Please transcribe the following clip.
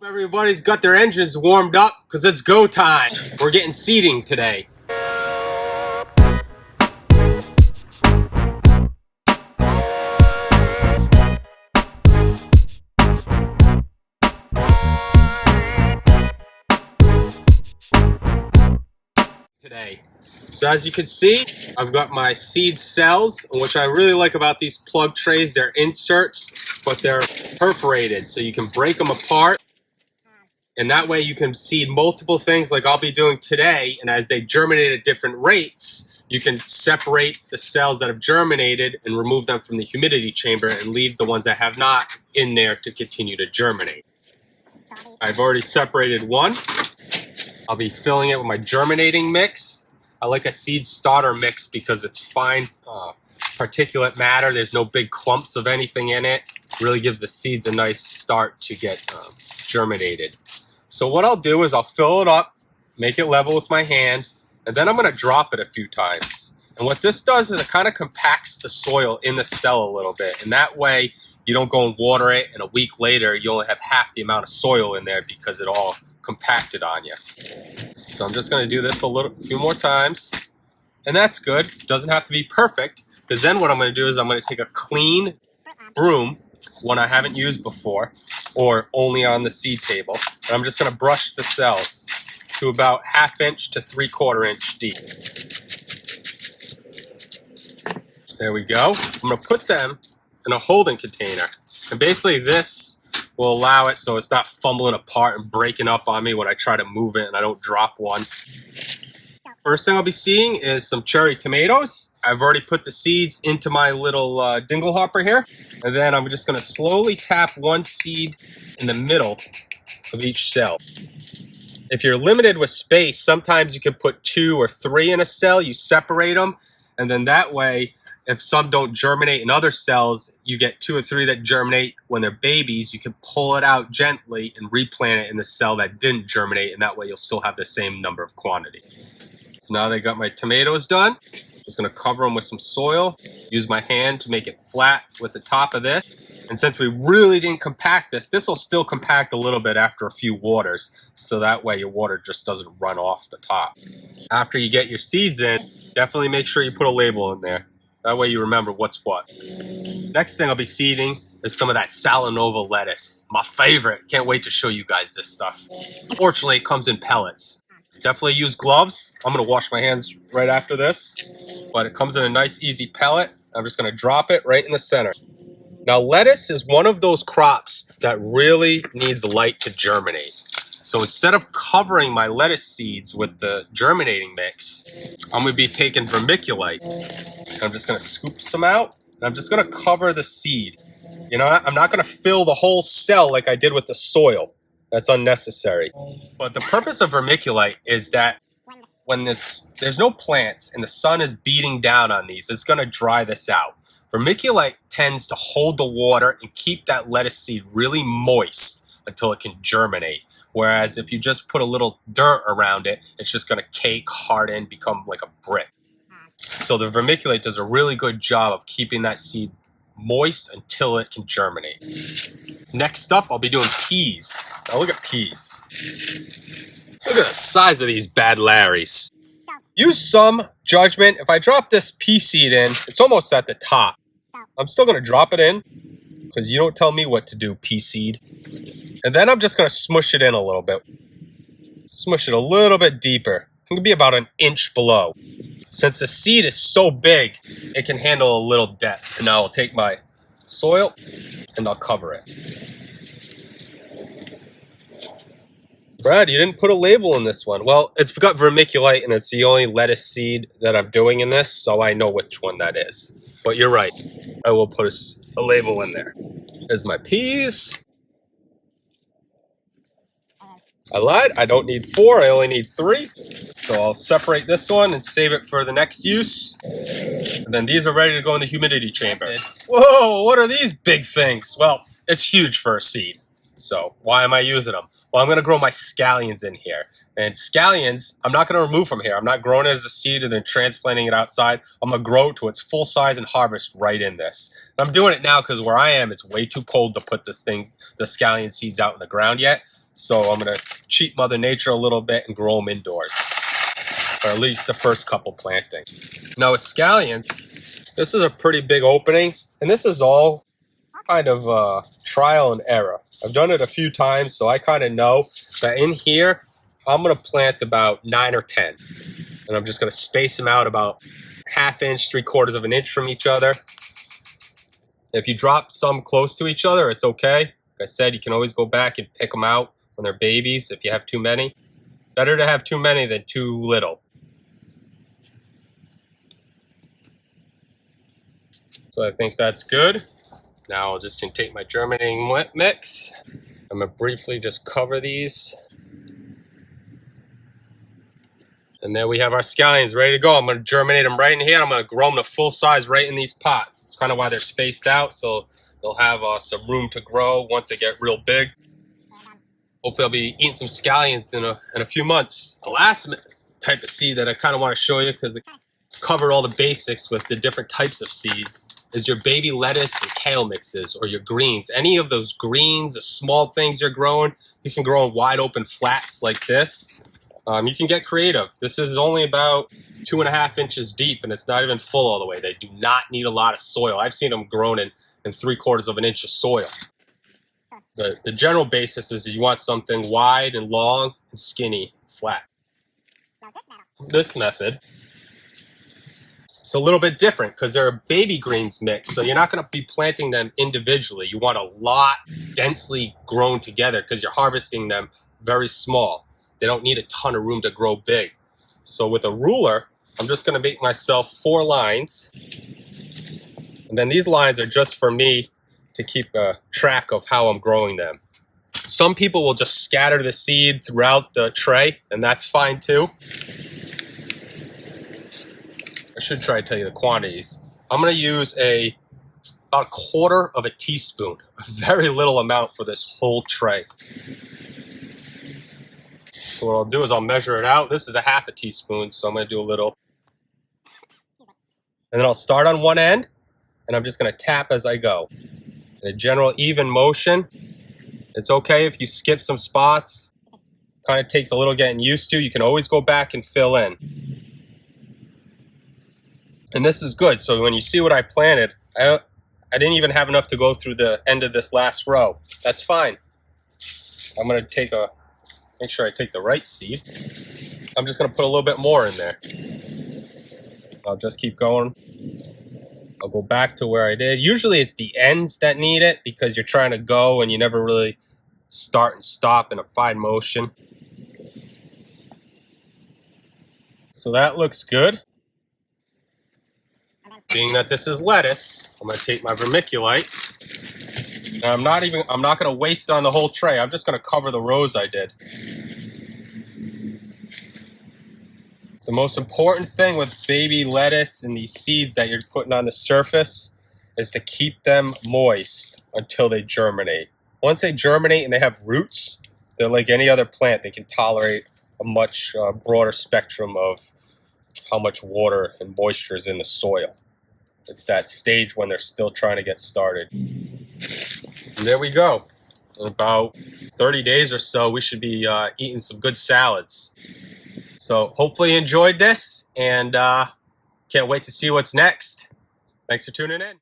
Everybody's got their engines warmed up because it's go time. We're getting seeding today. So as you can see, I've got my seed cells, which I really like about these plug trays. They're inserts, but they're perforated, so you can break them apart. And that way you can seed multiple things like I'll be doing today. And as they germinate at different rates, you can separate the cells that have germinated and remove them from the humidity chamber and leave the ones that have not in there to continue to germinate. I've already separated one. I'll be filling it with my germinating mix. I like a seed starter mix because it's fine particulate matter. There's no big clumps of anything in it. Really gives the seeds a nice start to get germinated. So what I'll do is I'll fill it up, make it level with my hand, and then I'm going to drop it a few times. And what this does is it kind of compacts the soil in the cell a little bit. And that way you don't go and water it, and a week later you only have half the amount of soil in there because it all compacted on you. So I'm just going to do this a few more times, and that's good. Doesn't have to be perfect, because then what I'm going to do is I'm going to take a clean broom, one I haven't used before, or only on the seed table, and I'm just going to brush the cells to about 1/2 inch to 3/4 inch deep. There we go. I'm going to put them in a holding container, and basically this will allow it so it's not fumbling apart and breaking up on me when I try to move it and I don't drop one. First thing I'll be seeing is some cherry tomatoes. I've already put the seeds into my little Dinglehopper here. And then I'm just going to slowly tap one seed in the middle of each cell. If you're limited with space, sometimes you can put 2 or 3 in a cell. You separate them, and then that way, if some don't germinate in other cells, you get 2 or 3 that germinate when they're babies. You can pull it out gently and replant it in the cell that didn't germinate, and that way you'll still have the same number of quantity. So now they got my tomatoes done. Just going to cover them with some soil. Use my hand to make it flat with the top of this. And since we really didn't compact this, this will still compact a little bit after a few waters. So that way your water just doesn't run off the top. After you get your seeds in, definitely make sure you put a label in there. That way you remember what's what. Next thing I'll be seeding is some of that Salanova lettuce. My favorite. Can't wait to show you guys this stuff. Unfortunately, it comes in pellets. Definitely use gloves. I'm going to wash my hands right after this. But it comes in a nice, easy pellet. I'm just going to drop it right in the center. Now, lettuce is one of those crops that really needs light to germinate. So instead of covering my lettuce seeds with the germinating mix, I'm going to be taking vermiculite. I'm just going to scoop some out, and I'm just going to cover the seed. You know, I'm not going to fill the whole cell like I did with the soil. That's unnecessary. But the purpose of vermiculite is that when there's no plants and the sun is beating down on these, it's going to dry this out. Vermiculite tends to hold the water and keep that lettuce seed really moist until it can germinate. Whereas if you just put a little dirt around it, it's just going to cake, harden, become like a brick. So the vermiculite does a really good job of keeping that seed moist until it can germinate. Next up, I'll be doing peas. Now look at peas. Look at the size of these bad Larrys. Use some judgment. If I drop this pea seed in, it's almost at the top. I'm still going to drop it in because you don't tell me what to do, pea seed. And then I'm just going to smush it in a little bit. Smush it a little bit deeper. It can be about 1 inch below. Since the seed is so big, it can handle a little depth. And now I'll take my soil and I'll cover it. Brad, you didn't put a label in this one. Well, it's got vermiculite, and it's the only lettuce seed that I'm doing in this, so I know which one that is. But you're right. I will put a label in there. There's my peas. I lied. I don't need 4. I only need 3. So I'll separate this one and save it for the next use. And then these are ready to go in the humidity chamber. Whoa, what are these big things? Well, it's huge for a seed. So why am I using them? Well, I'm going to grow my scallions in here. And scallions, I'm not going to remove from here. I'm not growing it as a seed and then transplanting it outside. I'm going to grow it to its full size and harvest right in this. And I'm doing it now because where I am, it's way too cold to put the scallion seeds out in the ground yet. So I'm going to cheat Mother Nature a little bit and grow them indoors. Or at least the first couple plantings. Now with scallions, this is a pretty big opening. And this is all kind of trial and error. I've done it a few times, so I kind of know that in here, I'm going to plant about 9 or 10. And I'm just going to space them out about 1/2 inch, 3/4 of an inch from each other. If you drop some close to each other, it's okay. Like I said, you can always go back and pick them out when they're babies if you have too many. Better to have too many than too little. So I think that's good. Now I'll just take my germinating mix. I'm going to briefly just cover these. And there we have our scallions ready to go. I'm going to germinate them right in here. I'm going to grow them to full size right in these pots. It's kind of why they're spaced out, so they'll have some room to grow once they get real big. Hopefully I'll be eating some scallions in a few months. The last type of seed that I kind of want to show you, because it covered all the basics with the different types of seeds, is your baby lettuce and kale mixes, or your greens. Any of those greens, the small things you're growing, you can grow in wide open flats like this. You can get creative. This is only about 2.5 inches deep, and it's not even full all the way. They do not need a lot of soil. I've seen them grown in 3/4 of an inch of soil. The general basis is you want something wide and long and skinny, flat. This method, it's a little bit different because they're a baby greens mix, so you're not going to be planting them individually. You want a lot densely grown together because you're harvesting them very small. They don't need a ton of room to grow big. So with a ruler, I'm just going to make myself 4 lines. And then these lines are just for me to keep track of how I'm growing them. Some people will just scatter the seed throughout the tray, and that's fine too. I should try to tell you the quantities. I'm going to use about 1/4 of a teaspoon, a very little amount for this whole tray. So what I'll do is I'll measure it out. This is a 1/2 teaspoon, so I'm going to do a little. And then I'll start on one end, and I'm just going to tap as I go. In a general even motion. It's okay if you skip some spots. Kind of takes a little getting used to. You can always go back and fill in. And this is good. So when you see what I planted, I didn't even have enough to go through the end of this last row. That's fine. I'm going to make sure I take the right seed. I'm just going to put a little bit more in there. I'll just keep going. I'll go back to where I did. Usually it's the ends that need it because you're trying to go and you never really start and stop in a fine motion. So that looks good. Being that this is lettuce, I'm going to take my vermiculite. And I'm not going to waste it on the whole tray. I'm just going to cover the rows I did. The most important thing with baby lettuce and these seeds that you're putting on the surface is to keep them moist until they germinate. Once they germinate and they have roots, they're like any other plant. They can tolerate a much broader spectrum of how much water and moisture is in the soil. It's that stage when they're still trying to get started. And there we go. In about 30 days or so, we should be eating some good salads. So hopefully you enjoyed this, and can't wait to see what's next. Thanks for tuning in.